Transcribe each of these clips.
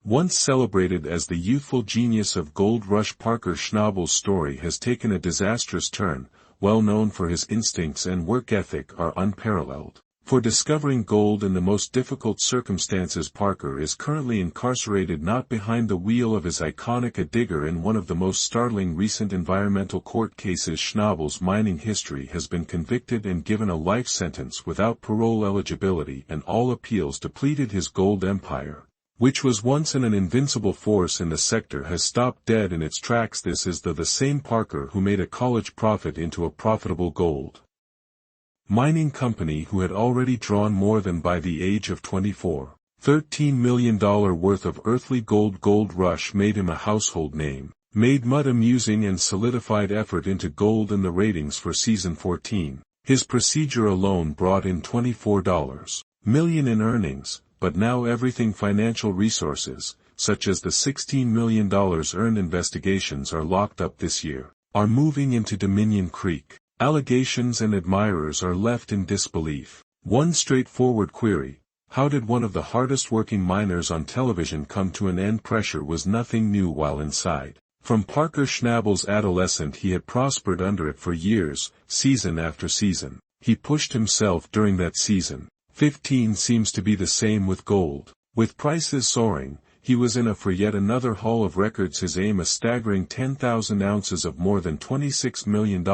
Once celebrated as the youthful genius of gold rush, Parker Schnabel's story has taken a disastrous turn. Well known for his instincts and work ethic are unparalleled. For discovering gold in the most difficult circumstances, Parker is currently incarcerated not behind the wheel of his iconic A Digger. In one of the most startling recent environmental court cases, Schnabel's mining history has been convicted and given a life sentence without parole eligibility, and all appeals depleted his gold empire, which was once an invincible force in the sector, has stopped dead in its tracks. This is the same Parker who made a college profit into a profitable gold mining company, who had already drawn more than, by the age of 24, $13 million worth of earthly gold. Gold Rush made him a household name, made mud amusing, and solidified effort into gold in the ratings for season 14. His procedure alone brought in $24 million in earnings, but now everything financial resources, such as the $16 million earned investigations are locked up this year, are moving into Dominion Creek. Allegations and admirers are left in disbelief. One straightforward query: how did one of the hardest working miners on television come to an end? Pressure was nothing new while inside. From Parker Schnabel's adolescent, he had prospered under it for years, season after season. He pushed himself during that season. 15 seems to be the same with gold. With prices soaring, he was in for yet another haul of records. His aim, a staggering 10,000 ounces of more than $26 million.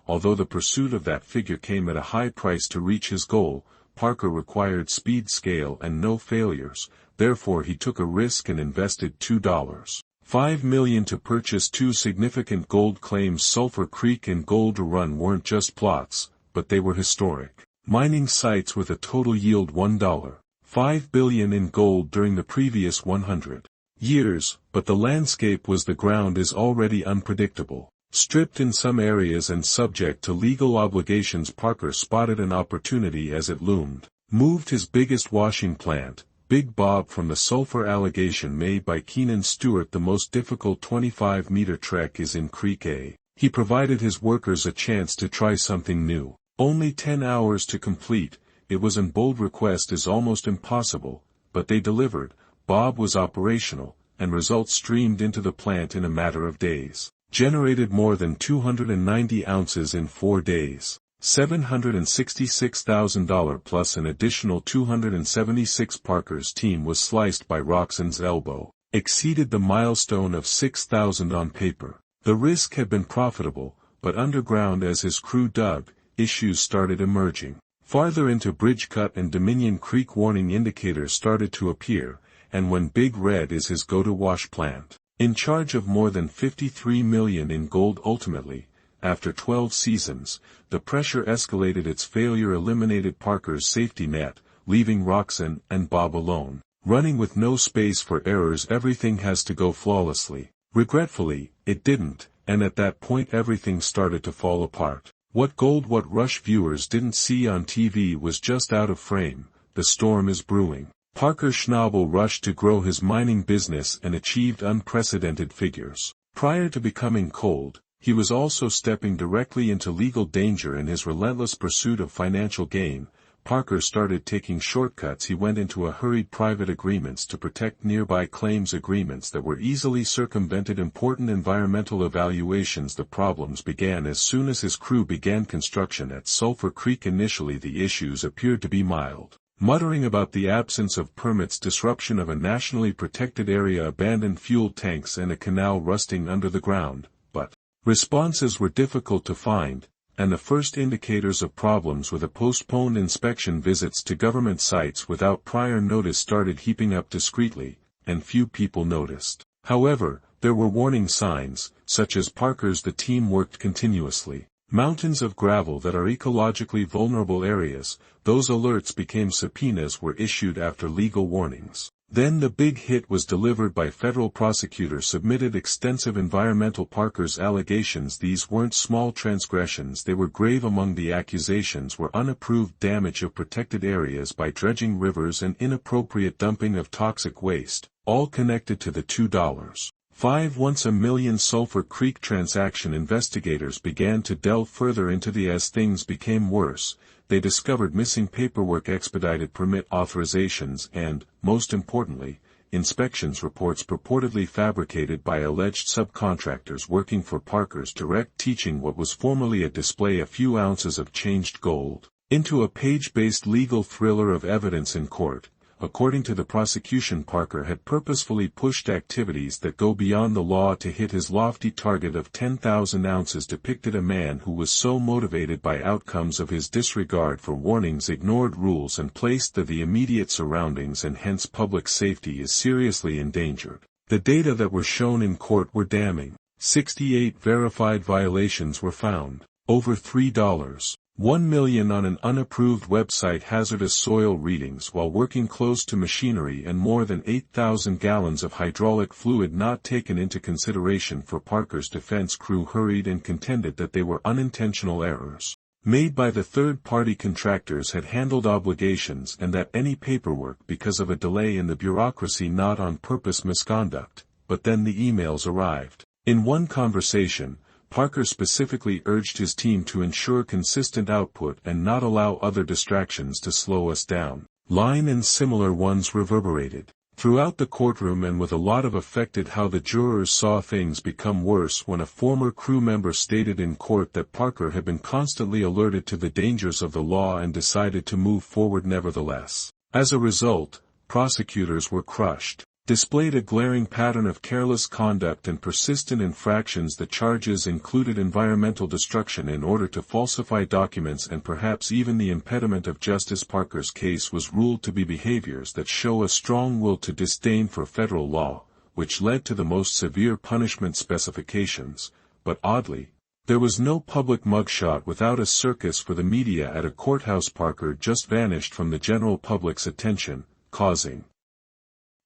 Although the pursuit of that figure came at a high price, to reach his goal, Parker required speed, scale, and no failures. Therefore he took a risk and invested $2.5 million to purchase two significant gold claims. Sulphur Creek and Gold Run weren't just plots, but they were historic mining sites with a total yield $1.5 billion in gold during the previous 100 years. But the landscape was the ground is already unpredictable. Stripped in some areas and subject to legal obligations, Parker spotted an opportunity as it loomed. Moved his biggest washing plant, Big Bob, from the sulfur allegation made by Keenan Stewart. The most difficult 25-meter trek is in Creek A. He provided his workers a chance to try something new. Only 10 hours to complete. It was an bold request, is almost impossible, but they delivered. Bob was operational, and results streamed into the plant in a matter of days. Generated more than 290 ounces in 4 days, $766,000 plus an additional 276. Parker's team was sliced by Roxanne's elbow, exceeded the milestone of 6,000 on paper. The risk had been profitable, but underground, as his crew dug, issues started emerging. Farther into Bridge Cut and Dominion Creek, warning indicators started to appear, and when Big Red is his go-to-wash plant, in charge of more than $53 million in gold. Ultimately, after 12 seasons, the pressure escalated. Its failure eliminated Parker's safety net, leaving Roxanne and Bob alone, running with no space for errors. Everything has to go flawlessly. Regretfully, it didn't, and at that point everything started to fall apart. What Rush viewers didn't see on TV was just out of frame. The storm is brewing. Parker Schnabel rushed to grow his mining business and achieved unprecedented figures. Prior to becoming cold, he was also stepping directly into legal danger. In his relentless pursuit of financial gain, Parker started taking shortcuts. He went into hurried private agreements to protect nearby claims, agreements that were easily circumvented. Important environmental evaluations. The problems began as soon as his crew began construction at Sulphur Creek. Initially the issues appeared to be mild. Muttering about the absence of permits, disruption of a nationally protected area, abandoned fuel tanks, and a canal rusting under the ground, but responses were difficult to find, and the first indicators of problems with postponed inspection visits to government sites without prior notice started heaping up discreetly, and few people noticed. However, there were warning signs, such as Parker's. The team worked continuously. Mountains of gravel that are ecologically vulnerable areas. Those alerts became subpoenas, were issued after legal warnings. Then the big hit was delivered by federal prosecutors. Submitted extensive environmental. Parker's allegations. These weren't small transgressions, they were grave. Among the accusations were unapproved damage of protected areas by dredging rivers and inappropriate dumping of toxic waste, all connected to the $2.5 once a million Sulphur Creek transaction. Investigators began to delve further into as things became worse. They discovered missing paperwork, expedited permit authorizations, and, most importantly, inspections reports purportedly fabricated by alleged subcontractors working for Parker's direct teaching what was formerly a display a few ounces of changed gold, into a page-based legal thriller of evidence in court. According to the prosecution, Parker had purposefully pushed activities that go beyond the law to hit his lofty target of 10,000 ounces, depicted a man who was so motivated by outcomes of his disregard for warnings, ignored rules, and placed the immediate surroundings and hence public safety is seriously endangered. The data that were shown in court were damning. 68 verified violations were found. Over $3.1 million on an unapproved website, hazardous soil readings while working close to machinery, and more than 8,000 gallons of hydraulic fluid not taken into consideration. For Parker's defense crew hurried and contended that they were unintentional errors made by the third-party contractors had handled obligations, and that any paperwork because of a delay in the bureaucracy, not on purpose misconduct. But then the emails arrived. In one conversation, Parker specifically urged his team to ensure consistent output and not allow other distractions to slow us down. Line and similar ones reverberated throughout the courtroom, and with a lot of affected how the jurors saw things become worse when a former crew member stated in court that Parker had been constantly alerted to the dangers of the law and decided to move forward nevertheless. As a result, prosecutors were crushed. Displayed a glaring pattern of careless conduct and persistent infractions. The charges included environmental destruction in order to falsify documents and perhaps even the impediment of justice. Parker's case was ruled to be behaviors that show a strong will to disdain for federal law, which led to the most severe punishment specifications. But oddly, there was no public mugshot without a circus for the media at a courthouse. Parker just vanished from the general public's attention, causing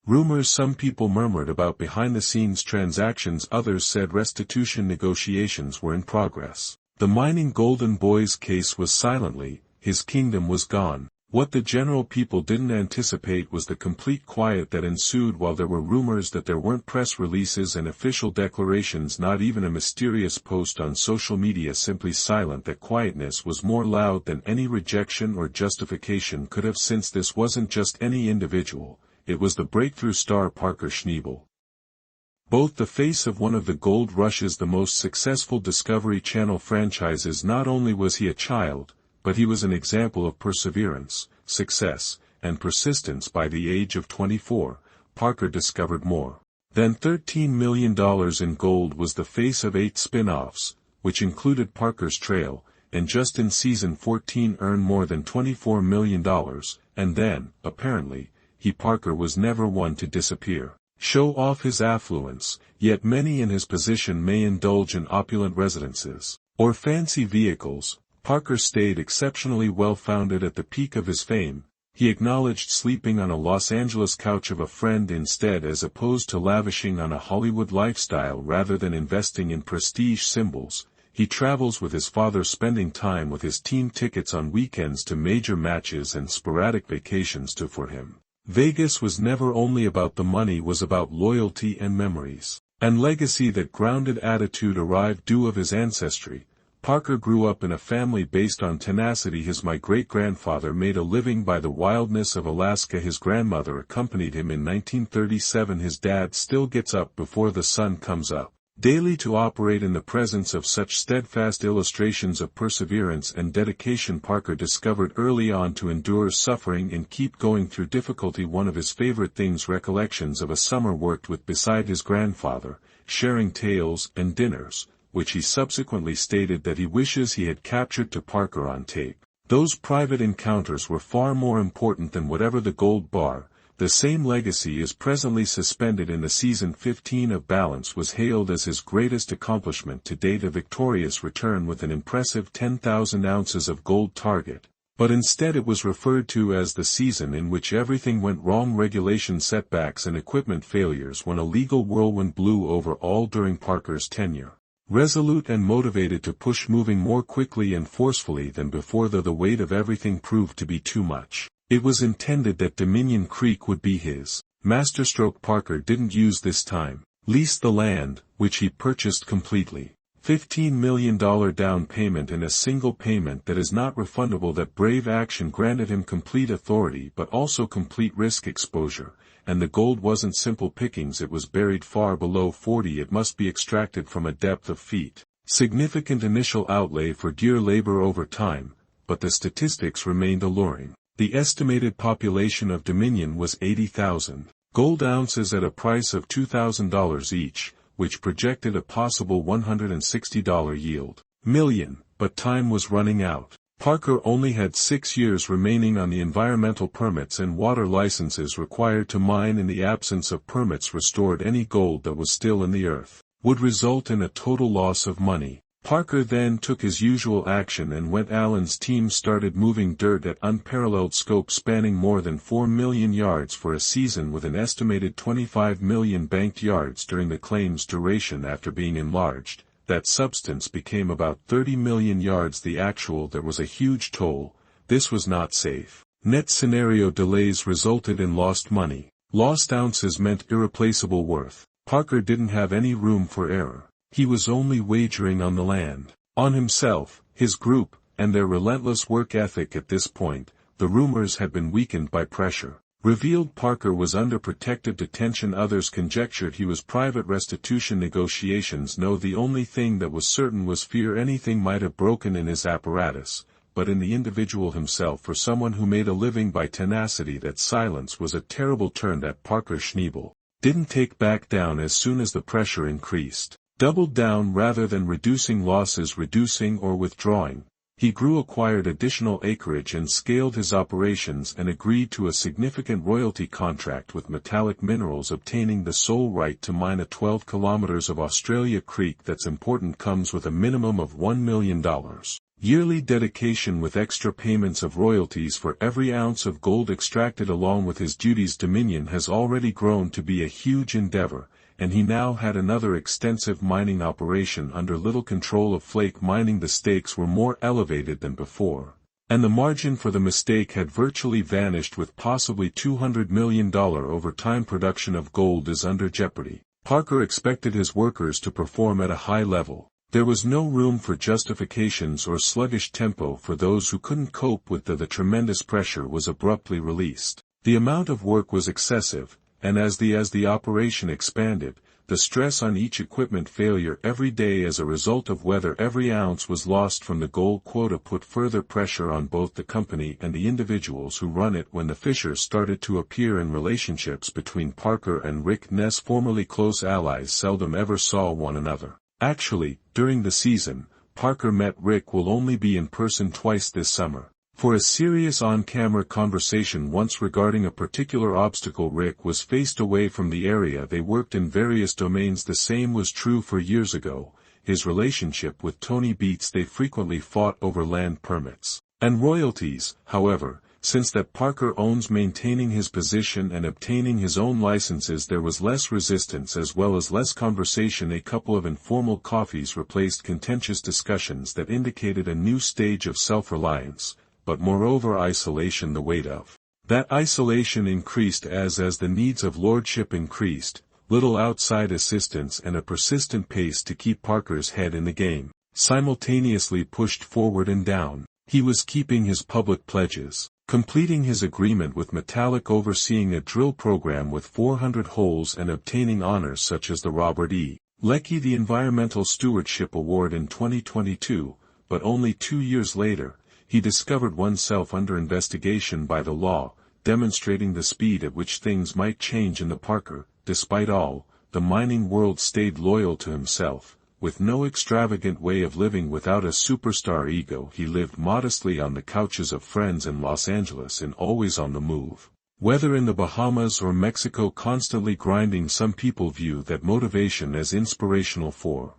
rumors. Some people murmured about behind-the-scenes transactions, others said restitution negotiations were in progress. The mining Golden Boys case was silently, his kingdom was gone. What the general people didn't anticipate was the complete quiet that ensued. While there were rumors that there weren't press releases and official declarations, not even a mysterious post on social media, simply silent. That quietness was more loud than any rejection or justification could have, since this wasn't just any individual. It was the breakthrough star Parker Schnabel. Both the face of one of the gold rush's the most successful Discovery Channel franchises. Not only was he a child, but he was an example of perseverance, success, and persistence. By the age of 24, Parker discovered more than $13 million in gold, was the face of 8 spin-offs, which included Parker's Trail, and just in season 14 earned more than $24 million, and then, apparently, Parker was never one to disappear, show off his affluence. Yet many in his position may indulge in opulent residences or fancy vehicles. Parker stayed exceptionally well-founded. At the peak of his fame, he acknowledged sleeping on a Los Angeles couch of a friend instead, as opposed to lavishing on a Hollywood lifestyle. Rather than investing in prestige symbols, he travels with his father, spending time with his team, tickets on weekends to major matches, and sporadic vacations to. For him, Vegas was never only about the money, was about loyalty and memories and legacy. That grounded attitude arrived due of his ancestry. Parker grew up in a family based on tenacity. My great-grandfather made a living by the wildness of Alaska. His grandmother accompanied him in 1937. His dad still gets up before the sun comes up daily to operate in the presence of such steadfast illustrations of perseverance and dedication. Parker discovered early on to endure suffering and keep going through difficulty. One of his favorite things, recollections of a summer worked with beside his grandfather, sharing tales and dinners, which he subsequently stated that he wishes he had captured to Parker on tape. Those private encounters were far more important than whatever the gold bar. The same legacy is presently suspended in the season 15 of Balance. Was hailed as his greatest accomplishment to date, a victorious return with an impressive 10,000 ounces of gold target, but instead it was referred to as the season in which everything went wrong. Regulation setbacks and equipment failures, when a legal whirlwind blew over all during Parker's tenure. Resolute and motivated to push, moving more quickly and forcefully than before, though the weight of everything proved to be too much. It was intended that Dominion Creek would be his masterstroke. Parker didn't use this time. Leased the land, which he purchased completely. $15 million down payment and a single payment that is not refundable. That brave action granted him complete authority but also complete risk exposure, and the gold wasn't simple pickings, it was buried far below 40. It must be extracted from a depth of feet. Significant initial outlay for dear labor over time, but the statistics remained alluring. The estimated population of Dominion was 80,000 gold ounces at a price of $2,000 each, which projected a possible $160 yield. But time was running out. Parker only had 6 years remaining on the environmental permits and water licenses required to mine. In the absence of permits restored, any gold that was still in the earth would result in a total loss of money. Parker then took his usual action, and when Allen's team started moving dirt at unparalleled scope spanning more than 4 million yards for a season with an estimated 25 million banked yards during the claim's duration after being enlarged, that substance became about 30 million yards the actual. There was a huge toll. This was not safe. Net scenario delays resulted in lost money. Lost ounces meant irreplaceable worth. Parker didn't have any room for error. He was only wagering on the land, on himself, his group, and their relentless work ethic. At this point, the rumors had been weakened by pressure. Revealed Parker was under protective detention. Others conjectured he was private restitution negotiations. No, the only thing that was certain was fear. Anything might have broken in his apparatus, but in the individual himself. For someone who made a living by tenacity, that silence was a terrible turn. That Parker Schnabel didn't take back down as soon as the pressure increased. Doubled down rather than reducing losses, reducing or withdrawing. He grew, acquired additional acreage and scaled his operations, and agreed to a significant royalty contract with Metallic Minerals, obtaining the sole right to mine a 12 kilometers of Australia Creek. That's important. Comes with a minimum of $1 million yearly dedication with extra payments of royalties for every ounce of gold extracted along with his duties. Dominion has already grown to be a huge endeavor, and he now had another extensive mining operation under little control of flake mining. The stakes were more elevated than before, and the margin for the mistake had virtually vanished. With possibly $200 million over time production of gold is under jeopardy. Parker expected his workers to perform at a high level. There was no room for justifications or sluggish tempo for those who couldn't cope with the tremendous pressure was abruptly released. The amount of work was excessive, and as the operation expanded, the stress on each equipment failure every day as a result of weather, every ounce was lost from the gold quota, put further pressure on both the company and the individuals who run it. When the fissures started to appear in relationships between Parker and Rick Ness, formerly close allies, seldom ever saw one another. Actually, during the season, Parker met Rick will only be in person twice this summer. For a serious on-camera conversation once regarding a particular obstacle, Rick was faced away from the area. They worked in various domains. The same was true for years ago. His relationship with Tony Beats, they frequently fought over land permits and royalties. However, since that Parker owns maintaining his position and obtaining his own licenses, there was less resistance as well as less conversation. A couple of informal coffees replaced contentious discussions that indicated a new stage of self-reliance. But moreover isolation. The weight of that isolation increased as the needs of lordship increased, little outside assistance and a persistent pace to keep Parker's head in the game, simultaneously pushed forward and down. He was keeping his public pledges, completing his agreement with Metallic, overseeing a drill program with 400 holes and obtaining honors such as the Robert E. Leckie the Environmental Stewardship Award in 2022, but only 2 years later, he discovered oneself under investigation by the law, demonstrating the speed at which things might change in the Parker. Despite all, the mining world stayed loyal to himself, with no extravagant way of living, without a superstar ego. He lived modestly on the couches of friends in Los Angeles and always on the move. Whether in the Bahamas or Mexico, constantly grinding. Some people view that motivation as inspirational. For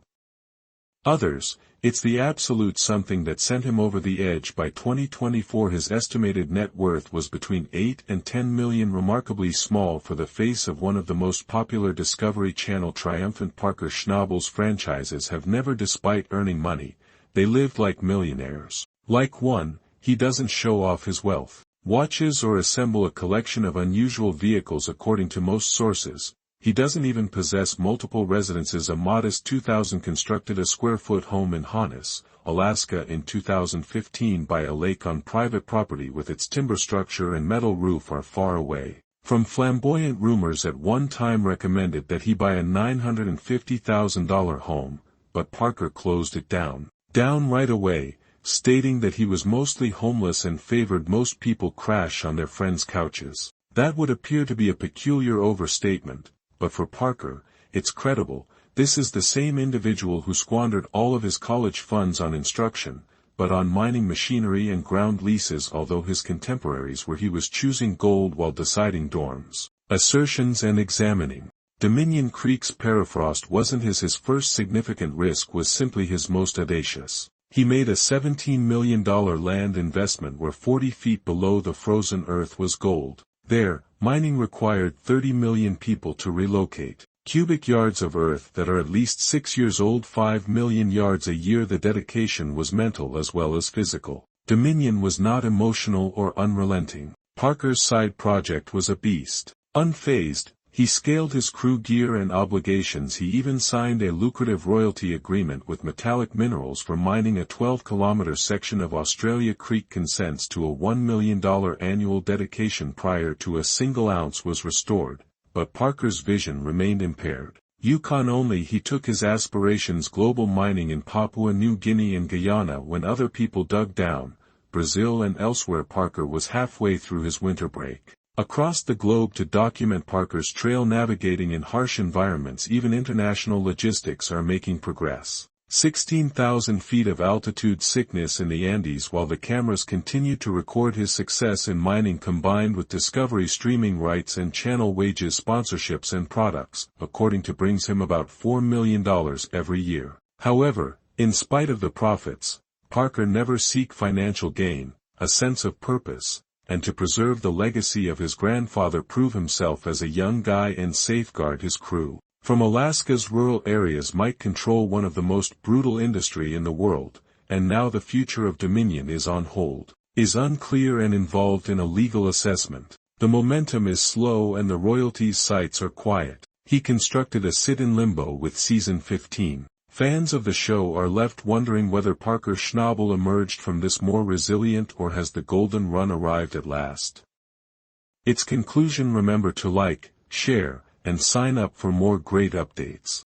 others, it's the absolute something that sent him over the edge. By 2024 his estimated net worth was between 8 and 10 million, remarkably small for the face of one of the most popular Discovery Channel triumphant Parker Schnabel's franchises have never. Despite earning money, they lived like millionaires. Like one, he doesn't show off his wealth, watches or assemble a collection of unusual vehicles. According to most sources, he doesn't even possess multiple residences. A modest 2,000 constructed a square foot home in Honus, Alaska in 2015 by a lake on private property with its timber structure and metal roof are far away. From flamboyant rumors at one time recommended that he buy a $950,000 home, but Parker closed it down right away, stating that he was mostly homeless and favored most people crash on their friends' couches. That would appear to be a peculiar overstatement, but for Parker, it's credible. This is the same individual who squandered all of his college funds on instruction, but on mining machinery and ground leases, although his contemporaries were he was choosing gold while deciding dorms, assertions and examining. Dominion Creek's permafrost wasn't his first significant risk, was simply his most audacious. He made a $17 million land investment where 40 feet below the frozen earth was gold. There, mining required 30 million people to relocate. Cubic yards of earth that are at least 6 years old, 5 million yards a year. The dedication was mental as well as physical. Dominion was not emotional or unrelenting. Parker's side project was a beast. Unfazed, he scaled his crew gear and obligations. He even signed a lucrative royalty agreement with Metallic Minerals for mining a 12-kilometer section of Australia Creek. Consents to a $1 million annual dedication prior to a single ounce was restored, but Parker's vision remained impaired. Yukon only. He took his aspirations global, mining in Papua New Guinea and Guyana when other people dug down, Brazil and elsewhere. Parker was halfway through his winter break. Across the globe to document Parker's trail, navigating in harsh environments. Even international logistics are making progress. 16,000 feet of altitude sickness in the Andes. While the cameras continue to record his success in mining combined with Discovery streaming rights and channel wages, sponsorships and products, according to brings him about $4 million every year. However, in spite of the profits, Parker never seek financial gain, a sense of purpose, and to preserve the legacy of his grandfather, prove himself as a young guy and safeguard his crew. From Alaska's rural areas might control one of the most brutal industry in the world, and now the future of Dominion is on hold, is unclear and involved in a legal assessment. The momentum is slow and the royalties sites are quiet. He constructed a sit-in limbo with season 15. Fans of the show are left wondering whether Parker Schnabel emerged from this more resilient, or has the golden run arrived at last. Its conclusion. Remember to like, share, and sign up for more great updates.